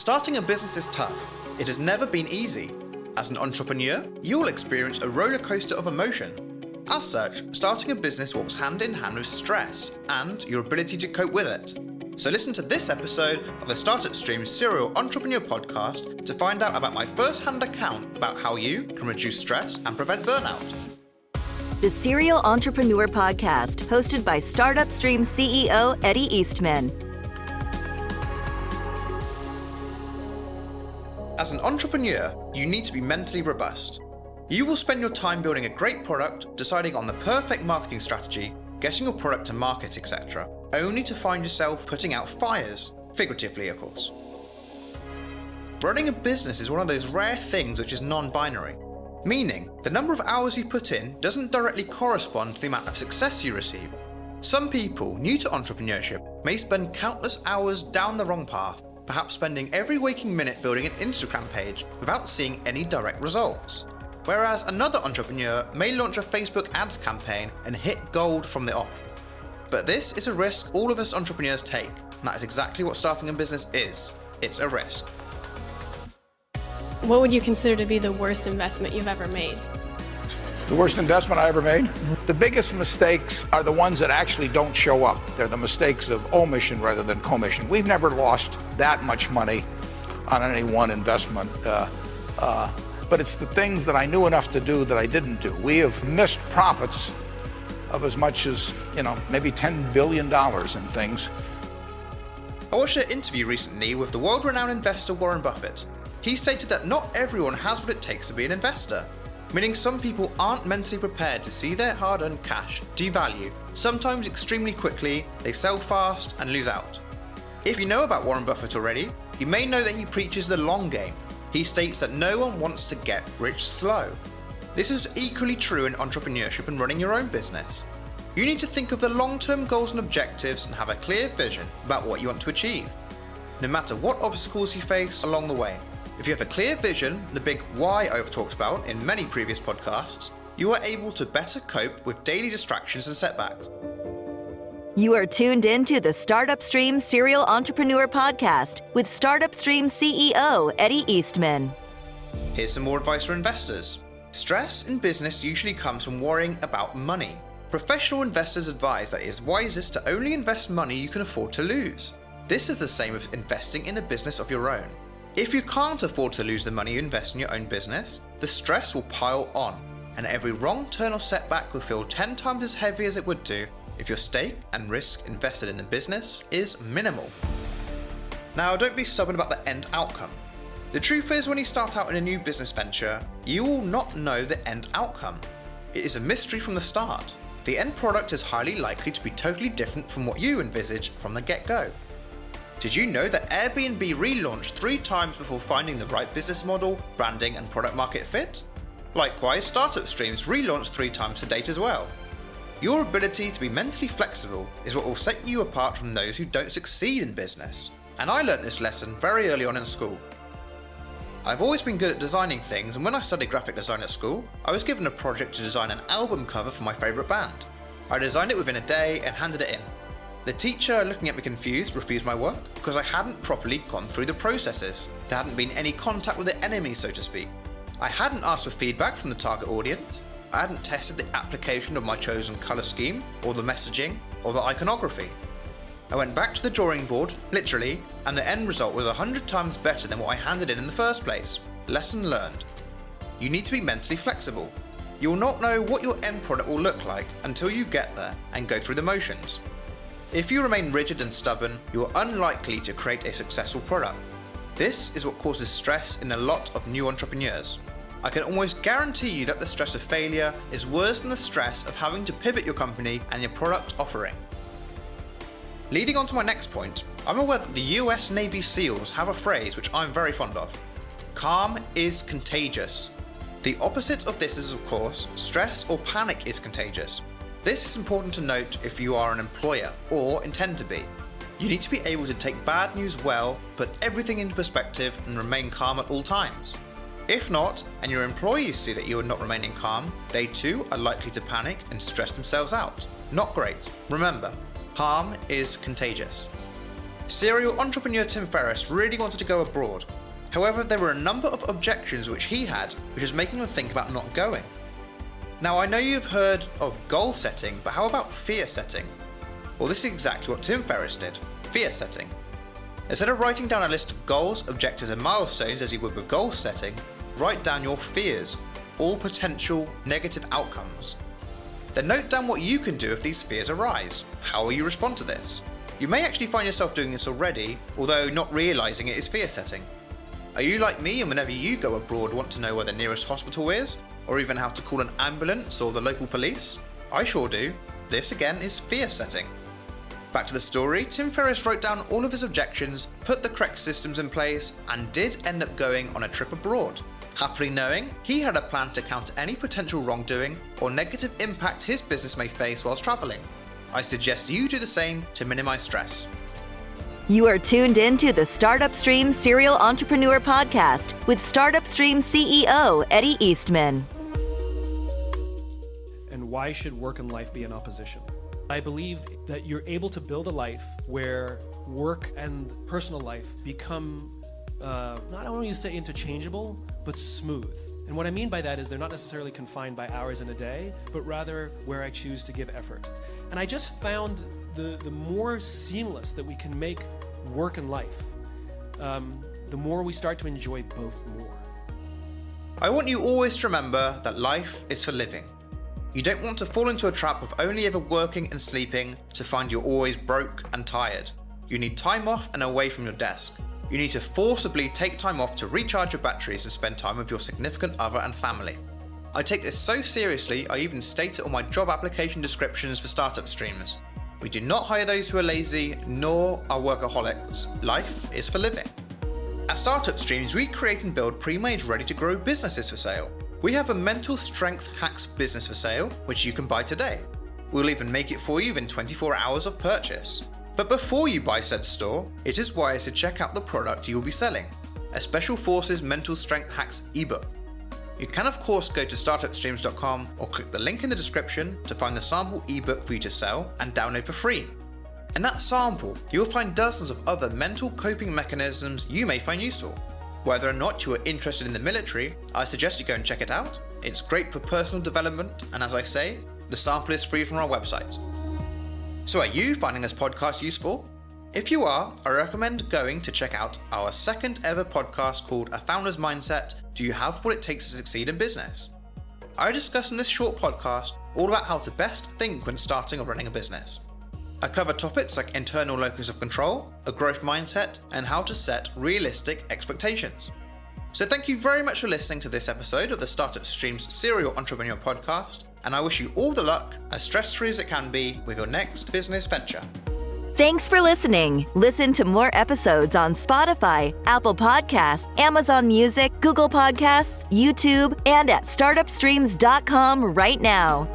Starting a business is tough. It has never been easy. As an entrepreneur, you will experience a rollercoaster of emotion. As such, starting a business walks hand in hand with stress and your ability to cope with it. So listen to this episode of the Startup Stream Serial Entrepreneur Podcast to find out about my first-hand account about how you can reduce stress and prevent burnout. The Serial Entrepreneur Podcast, hosted by Startup Stream CEO Eddie Eastman. As an entrepreneur, you need to be mentally robust. You will spend your time building a great product, deciding on the perfect marketing strategy, getting your product to market, etc., only to find yourself putting out fires, figuratively of course. Running a business is one of those rare things which is non-binary, meaning the number of hours you put in doesn't directly correspond to the amount of success you receive. Some people new to entrepreneurship may spend countless hours down the wrong path, perhaps spending every waking minute building an Instagram page without seeing any direct results. Whereas another entrepreneur may launch a Facebook ads campaign and hit gold from the off. But this is a risk all of us entrepreneurs take, and that is exactly what starting a business is. It's a risk. What would you consider to be the worst investment you've ever made? The worst investment I ever made? The biggest mistakes are the ones that actually don't show up. They're the mistakes of omission rather than commission. We've never lost that much money on any one investment, but it's the things that I knew enough to do that I didn't do. We have missed profits of as much as, maybe $10 billion in things. I watched an interview recently with the world-renowned investor Warren Buffett. He stated that not everyone has what it takes to be an investor, meaning some people aren't mentally prepared to see their hard-earned cash devalue. Sometimes extremely quickly, they sell fast and lose out. If you know about Warren Buffett already, you may know that he preaches the long game. He states that no one wants to get rich slow. This is equally true in entrepreneurship and running your own business. You need to think of the long-term goals and objectives and have a clear vision about what you want to achieve, no matter what obstacles you face along the way. If you have a clear vision, the big why I've talked about in many previous podcasts, you are able to better cope with daily distractions and setbacks. You are tuned in to the Startup Stream Serial Entrepreneur Podcast with Startup Stream CEO Eddie Eastman. Here's some more advice for investors. Stress in business usually comes from worrying about money. Professional investors advise that it is wisest to only invest money you can afford to lose. This is the same with investing in a business of your own. If you can't afford to lose the money you invest in your own business, the stress will pile on, and every wrong turn or setback will feel 10 times as heavy as it would do if your stake and risk invested in the business is minimal. Now, don't be stubborn about the end outcome. The truth is, when you start out in a new business venture, you will not know the end outcome. It is a mystery from the start. The end product is highly likely to be totally different from what you envisaged from the get-go. Did you know that Airbnb relaunched 3 times before finding the right business model, branding, and product market fit? Likewise, Startup Streams relaunched 3 times to date as well. Your ability to be mentally flexible is what will set you apart from those who don't succeed in business. And I learnt this lesson very early on in school. I've always been good at designing things, and when I studied graphic design at school, I was given a project to design an album cover for my favourite band. I designed it within a day and handed it in. The teacher, looking at me confused, refused my work because I hadn't properly gone through the processes. There hadn't been any contact with the enemy, so to speak. I hadn't asked for feedback from the target audience. I hadn't tested the application of my chosen colour scheme, or the messaging, or the iconography. I went back to the drawing board, literally, and the end result was 100 times better than what I handed in the first place. Lesson learned. You need to be mentally flexible. You will not know what your end product will look like until you get there and go through the motions. If you remain rigid and stubborn, you are unlikely to create a successful product. This is what causes stress in a lot of new entrepreneurs. I can almost guarantee you that the stress of failure is worse than the stress of having to pivot your company and your product offering. Leading on to my next point, I'm aware that the US Navy SEALs have a phrase which I'm very fond of. Calm is contagious. The opposite of this is, of course, stress or panic is contagious. This is important to note if you are an employer or intend to be. You need to be able to take bad news well, put everything into perspective, and remain calm at all times. If not, and your employees see that you are not remaining calm, they too are likely to panic and stress themselves out. Not great. Remember, calm is contagious. Serial entrepreneur Tim Ferriss really wanted to go abroad. However, there were a number of objections which he had, which was making him think about not going. Now, I know you've heard of goal setting, but how about fear setting? Well, this is exactly what Tim Ferriss did, fear setting. Instead of writing down a list of goals, objectives and milestones as you would with goal setting, write down your fears, all potential negative outcomes. Then note down what you can do if these fears arise. How will you respond to this? You may actually find yourself doing this already, although not realising it is fear setting. Are you like me and whenever you go abroad want to know where the nearest hospital is? Or even how to call an ambulance or the local police? I sure do. This again is fear setting. Back to the story, Tim Ferriss wrote down all of his objections, put the correct systems in place, and did end up going on a trip abroad, happily knowing he had a plan to counter any potential wrongdoing or negative impact his business may face whilst travelling. I suggest you do the same to minimise stress. You are tuned in to the Startup Stream Serial Entrepreneur Podcast with Startup Stream CEO Eddie Eastman. And why should work and life be in opposition? I believe that you're able to build a life where work and personal life become, not I don't want to say interchangeable, but smooth. And what I mean by that is they're not necessarily confined by hours in a day, but rather where I choose to give effort. And I just found the more seamless that we can make work and life, the more we start to enjoy both more. I want you always to remember that life is for living. You don't want to fall into a trap of only ever working and sleeping to find you're always broke and tired. You need time off and away from your desk. You need to forcibly take time off to recharge your batteries and spend time with your significant other and family. I take this so seriously, I even state it on my job application descriptions for startup streams. We do not hire those who are lazy, nor are workaholics. Life is for living. At Startup Streams, we create and build pre-made, ready-to-grow businesses for sale. We have a mental strength hacks business for sale, which you can buy today. We'll even make it for you in 24 hours of purchase. But before you buy said store, it is wise to check out the product you will be selling, a Special Forces Mental Strength Hacks ebook. You can of course go to startupstreams.com or click the link in the description to find the sample ebook for you to sell and download for free. In that sample, you'll find dozens of other mental coping mechanisms you may find useful. Whether or not you are interested in the military, I suggest you go and check it out. It's great for personal development, and as I say, the sample is free from our website. So are you finding this podcast useful? If you are, I recommend going to check out our second ever podcast called A Founder's Mindset, Do You Have What It Takes to Succeed in Business? I discuss in this short podcast all about how to best think when starting or running a business. I cover topics like internal locus of control, a growth mindset, and how to set realistic expectations. So thank you very much for listening to this episode of the Startup Streams Serial Entrepreneur Podcast, and I wish you all the luck, as stress-free as it can be, with your next business venture. Thanks for listening. Listen to more episodes on Spotify, Apple Podcasts, Amazon Music, Google Podcasts, YouTube, and at startupstreams.com right now.